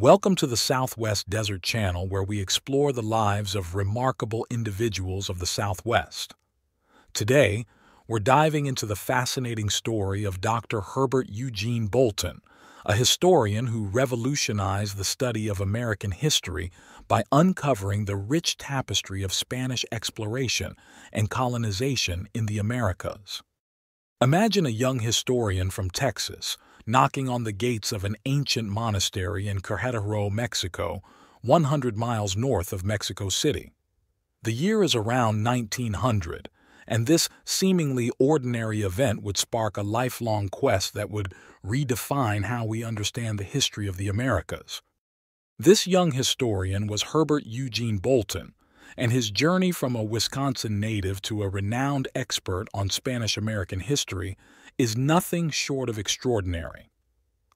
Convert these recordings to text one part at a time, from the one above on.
Welcome to the Southwest Desert Channel, where we explore the lives of remarkable individuals of the Southwest. Today, we're diving into the fascinating story of Dr. Herbert Eugene Bolton, a historian who revolutionized the study of American history by uncovering the rich tapestry of Spanish exploration and colonization in the Americas. Imagine a young historian from Texas knocking on the gates of an ancient monastery in Querétaro, Mexico, 100 miles north of Mexico City. The year is around 1900, and this seemingly ordinary event would spark a lifelong quest that would redefine how we understand the history of the Americas. This young historian was Herbert Eugene Bolton, and his journey from a Wisconsin native to a renowned expert on Spanish-American history is nothing short of extraordinary.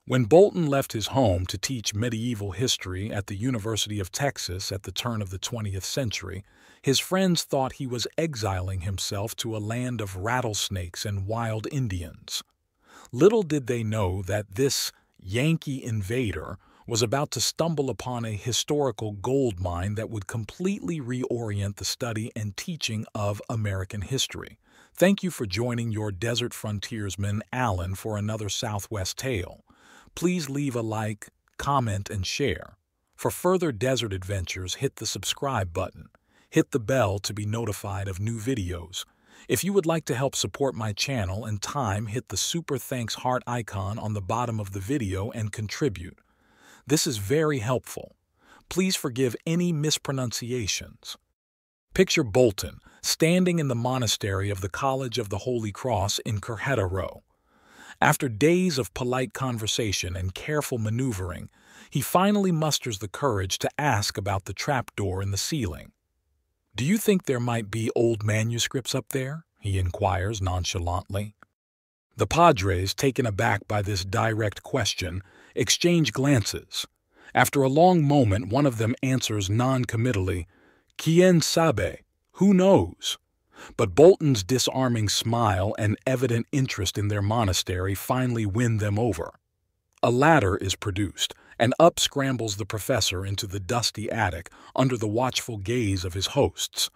When Bolton left his home to teach medieval history at the University of Texas at the turn of the 20th century, his friends thought he was exiling himself to a land of rattlesnakes and wild Indians. Little did they know that this Yankee invader was about to stumble upon a historical gold mine that would completely reorient the study and teaching of American history. Thank you for joining your desert frontiersman, Alan, for another Southwest tale. Please leave a like, comment, and share. For further desert adventures, hit the subscribe button. Hit the bell to be notified of new videos. If you would like to help support my channel and time, hit the super thanks heart icon on the bottom of the video and contribute. This is very helpful. Please forgive any mispronunciations. Picture Bolton standing in the monastery of the College of the Holy Cross in Querétaro. After days of polite conversation and careful maneuvering, he finally musters the courage to ask about the trapdoor in the ceiling. "Do you think there might be old manuscripts up there?" he inquires nonchalantly. The padres, taken aback by this direct question, exchange glances. After a long moment, one of them answers non-committally, "Quien sabe? Who knows?" But Bolton's disarming smile and evident interest in their monastery finally win them over. A ladder is produced, and up scrambles the professor into the dusty attic under the watchful gaze of his hosts.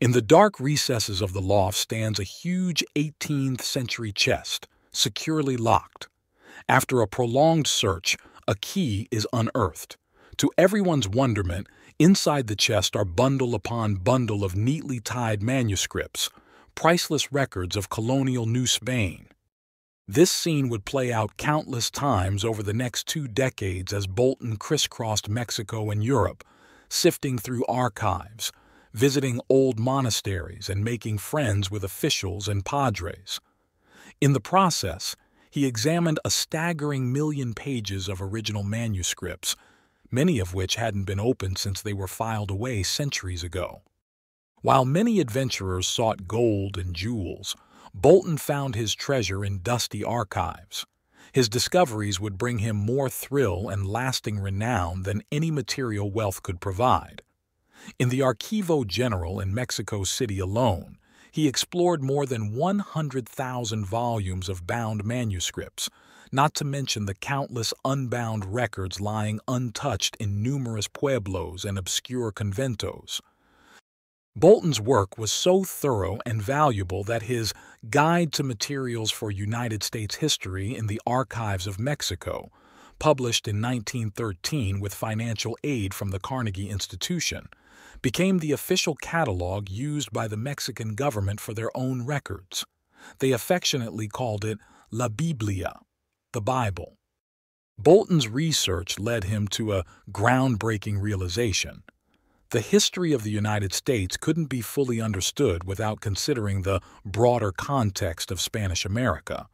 In the dark recesses of the loft stands a huge 18th century chest, securely locked. After a prolonged search, a key is unearthed. To everyone's wonderment, inside the chest are bundle upon bundle of neatly tied manuscripts, priceless records of colonial New Spain. This scene would play out countless times over the next 2 decades as Bolton crisscrossed Mexico and Europe, sifting through archives, visiting old monasteries, and making friends with officials and padres. In the process, he examined a staggering 1,000,000 pages of original manuscripts, many of which hadn't been opened since they were filed away centuries ago. While many adventurers sought gold and jewels, Bolton found his treasure in dusty archives. His discoveries would bring him more thrill and lasting renown than any material wealth could provide. In the Archivo General in Mexico City alone, he explored more than 100,000 volumes of bound manuscripts, not to mention the countless unbound records lying untouched in numerous pueblos and obscure conventos. Bolton's work was so thorough and valuable that his Guide to Materials for United States History in the Archives of Mexico, published in 1913 with financial aid from the Carnegie Institution, became the official catalog used by the Mexican government for their own records. They affectionately called it La Biblia, the Bible. Bolton's research led him to a groundbreaking realization. The history of the United States couldn't be fully understood without considering the broader context of Spanish America.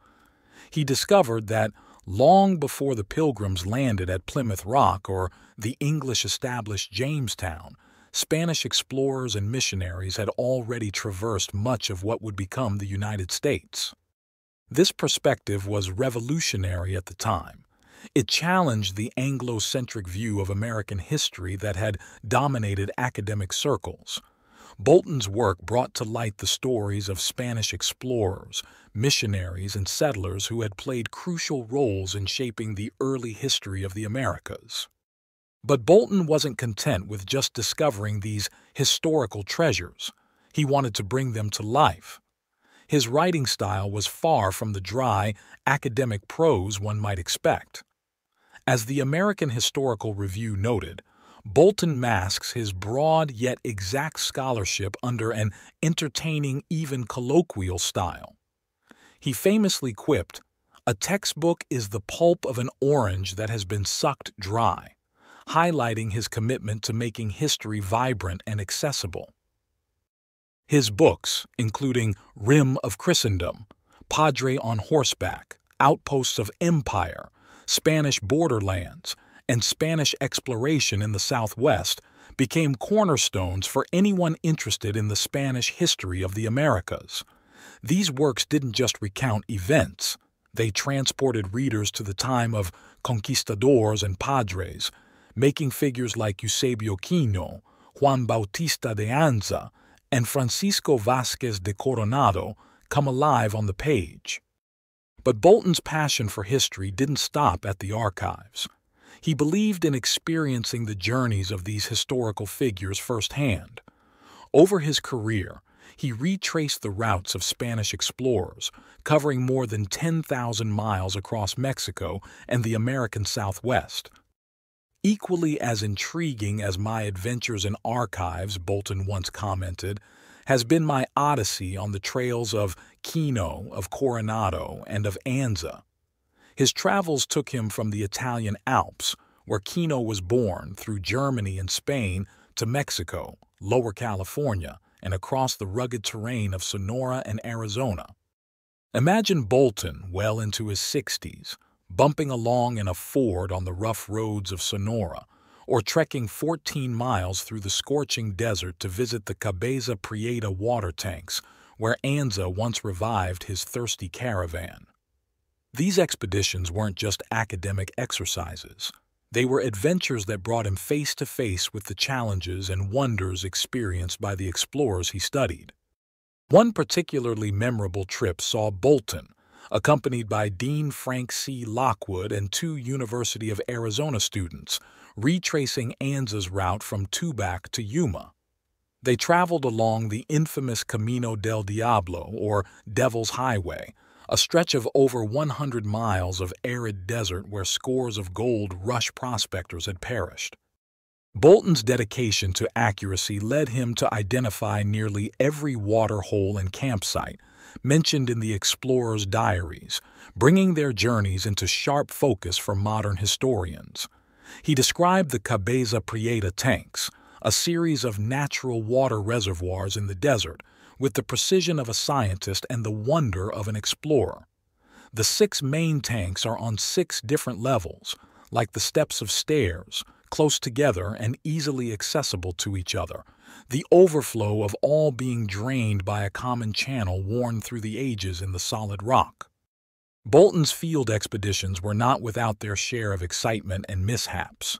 He discovered that long before the Pilgrims landed at Plymouth Rock or the English established Jamestown, Spanish explorers and missionaries had already traversed much of what would become the United States. This perspective was revolutionary at the time. It challenged the Anglo-centric view of American history that had dominated academic circles. Bolton's work brought to light the stories of Spanish explorers, missionaries, and settlers who had played crucial roles in shaping the early history of the Americas. But Bolton wasn't content with just discovering these historical treasures. He wanted to bring them to life. His writing style was far from the dry, academic prose one might expect. As the American Historical Review noted, Bolton masks his broad yet exact scholarship under an entertaining, even colloquial style. He famously quipped, "A textbook is the pulp of an orange that has been sucked dry," highlighting his commitment to making history vibrant and accessible. His books, including Rim of Christendom, Padre on Horseback, Outposts of Empire, Spanish Borderlands, and Spanish Exploration in the Southwest, became cornerstones for anyone interested in the Spanish history of the Americas. These works didn't just recount events, they transported readers to the time of conquistadors and padres, making figures like Eusebio Kino, Juan Bautista de Anza, and Francisco Vázquez de Coronado come alive on the page. But Bolton's passion for history didn't stop at the archives. He believed in experiencing the journeys of these historical figures firsthand. Over his career, he retraced the routes of Spanish explorers, covering more than 10,000 miles across Mexico and the American Southwest. Equally as intriguing as my adventures in archives, Bolton once commented, has been my odyssey on the trails of Kino, of Coronado, and of Anza. His travels took him from the Italian Alps, where Kino was born, through Germany and Spain, to Mexico, Lower California, and across the rugged terrain of Sonora and Arizona. Imagine Bolton, well into his 60s, bumping along in a Ford on the rough roads of Sonora, or trekking 14 miles through the scorching desert to visit the Cabeza Prieta water tanks, where Anza once revived his thirsty caravan. These expeditions weren't just academic exercises. They were adventures that brought him face to face with the challenges and wonders experienced by the explorers he studied. One particularly memorable trip saw Bolton, accompanied by Dean Frank C. Lockwood and 2 University of Arizona students, retracing Anza's route from Tubac to Yuma. They traveled along the infamous Camino del Diablo, or Devil's Highway, a stretch of over 100 miles of arid desert where scores of gold rush prospectors had perished. Bolton's dedication to accuracy led him to identify nearly every water hole and campsite mentioned in the explorers' diaries, bringing their journeys into sharp focus for modern historians. He described the Cabeza Prieta tanks, a series of natural water reservoirs in the desert, with the precision of a scientist and the wonder of an explorer. The 6 main tanks are on 6 different levels, like the steps of stairs, close together and easily accessible to each other, the overflow of all being drained by a common channel worn through the ages in the solid rock. Bolton's field expeditions were not without their share of excitement and mishaps.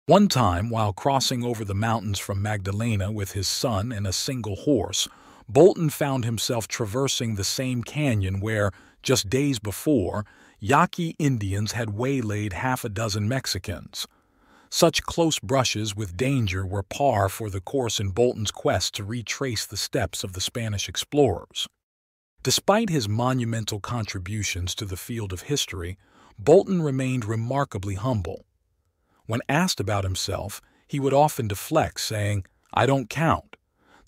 One time, while crossing over the mountains from Magdalena with his son and a single horse, Bolton found himself traversing the same canyon where, just days before, Yaqui Indians had waylaid half a dozen Mexicans. Such close brushes with danger were par for the course in Bolton's quest to retrace the steps of the Spanish explorers. Despite his monumental contributions to the field of history, Bolton remained remarkably humble. When asked about himself, he would often deflect, saying, "I don't count.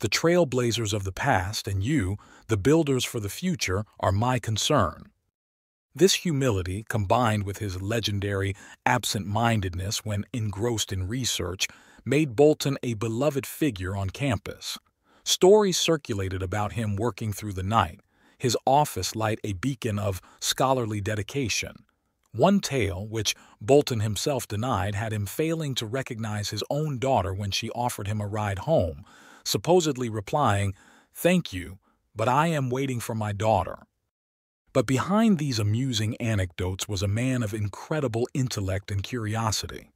The trailblazers of the past and you, the builders for the future, are my concern." This humility, combined with his legendary absent-mindedness when engrossed in research, made Bolton a beloved figure on campus. Stories circulated about him working through the night, his office light a beacon of scholarly dedication. One tale, which Bolton himself denied, had him failing to recognize his own daughter when she offered him a ride home, supposedly replying, "Thank you, but I am waiting for my daughter." But behind these amusing anecdotes was a man of incredible intellect and curiosity.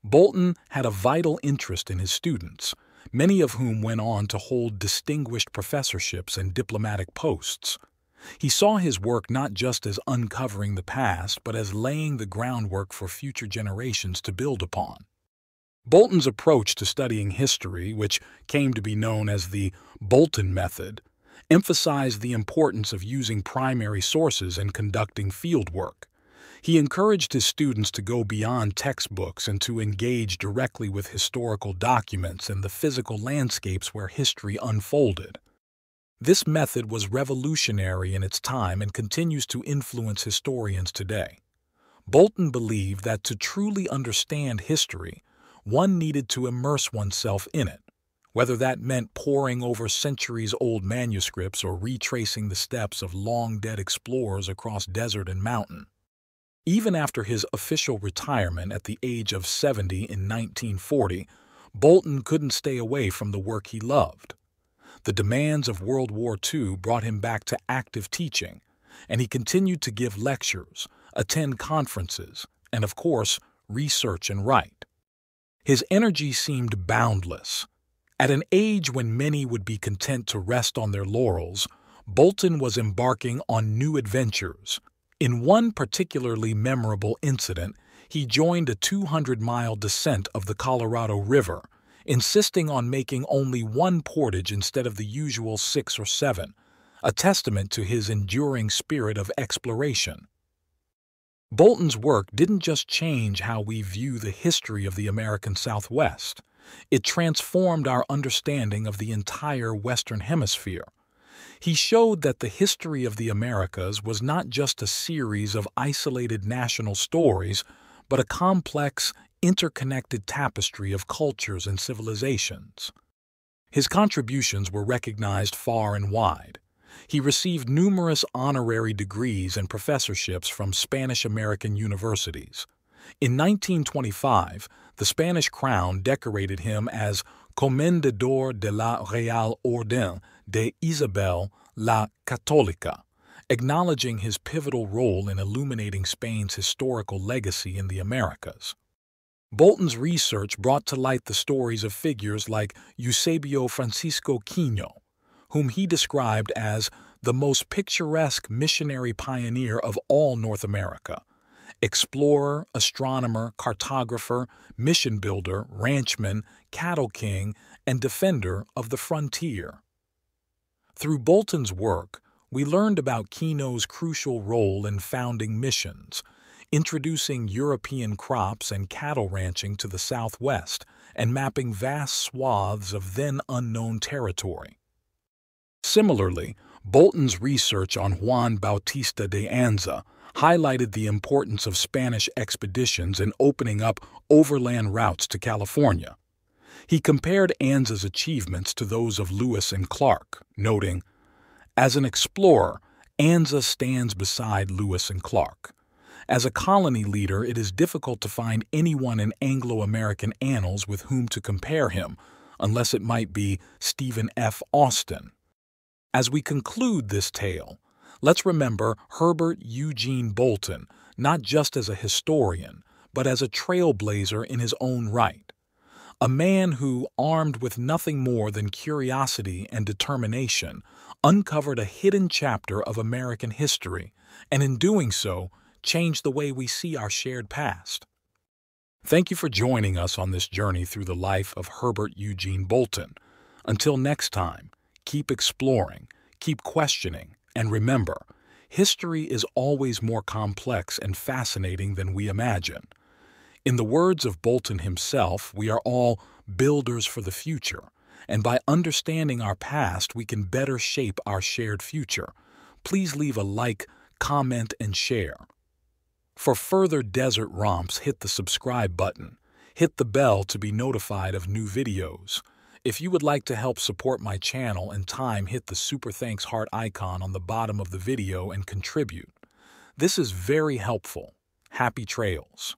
Bolton had a vital interest in his students, many of whom went on to hold distinguished professorships and diplomatic posts. He saw his work not just as uncovering the past, but as laying the groundwork for future generations to build upon. Bolton's approach to studying history, which came to be known as the Bolton method, emphasized the importance of using primary sources and conducting fieldwork. He encouraged his students to go beyond textbooks and to engage directly with historical documents and the physical landscapes where history unfolded. This method was revolutionary in its time and continues to influence historians today. Bolton believed that to truly understand history, one needed to immerse oneself in it, whether that meant poring over centuries-old manuscripts or retracing the steps of long-dead explorers across desert and mountain. Even after his official retirement at the age of 70 in 1940, Bolton couldn't stay away from the work he loved. The demands of World War II brought him back to active teaching, and he continued to give lectures, attend conferences, and, of course, research and write. His energy seemed boundless. At an age when many would be content to rest on their laurels, Bolton was embarking on new adventures. In one particularly memorable incident, he joined a 200-mile descent of the Colorado River, insisting on making only one portage instead of the usual 6 or 7, a testament to his enduring spirit of exploration. Bolton's work didn't just change how we view the history of the American Southwest. It transformed our understanding of the entire Western Hemisphere. He showed that the history of the Americas was not just a series of isolated national stories, but a complex, interconnected tapestry of cultures and civilizations. His contributions were recognized far and wide. He received numerous honorary degrees and professorships from Spanish-American universities. In 1925, the Spanish crown decorated him as Comendador de la Real Orden de Isabel la Católica, acknowledging his pivotal role in illuminating Spain's historical legacy in the Americas. Bolton's research brought to light the stories of figures like Eusebio Francisco Quino, whom he described as the most picturesque missionary pioneer of all North America, explorer, astronomer, cartographer, mission builder, ranchman, cattle king, and defender of the frontier. Through Bolton's work, we learned about Quino's crucial role in founding missions, introducing European crops and cattle ranching to the Southwest, and mapping vast swaths of then-unknown territory. Similarly, Bolton's research on Juan Bautista de Anza highlighted the importance of Spanish expeditions in opening up overland routes to California. He compared Anza's achievements to those of Lewis and Clark, noting, "As an explorer, Anza stands beside Lewis and Clark. As a colony leader, it is difficult to find anyone in Anglo-American annals with whom to compare him, unless it might be Stephen F. Austin." As we conclude this tale, let's remember Herbert Eugene Bolton, not just as a historian, but as a trailblazer in his own right. A man who, armed with nothing more than curiosity and determination, uncovered a hidden chapter of American history, and in doing so, changed the way we see our shared past. Thank you for joining us on this journey through the life of Herbert Eugene Bolton. Until next time, keep exploring, keep questioning, and remember, history is always more complex and fascinating than we imagine. In the words of Bolton himself, we are all builders for the future, and by understanding our past, we can better shape our shared future. Please leave a like, comment, and share. For further desert romps, hit the subscribe button. Hit the bell to be notified of new videos. If you would like to help support my channel and time, hit the super thanks heart icon on the bottom of the video and contribute. This is very helpful. Happy trails.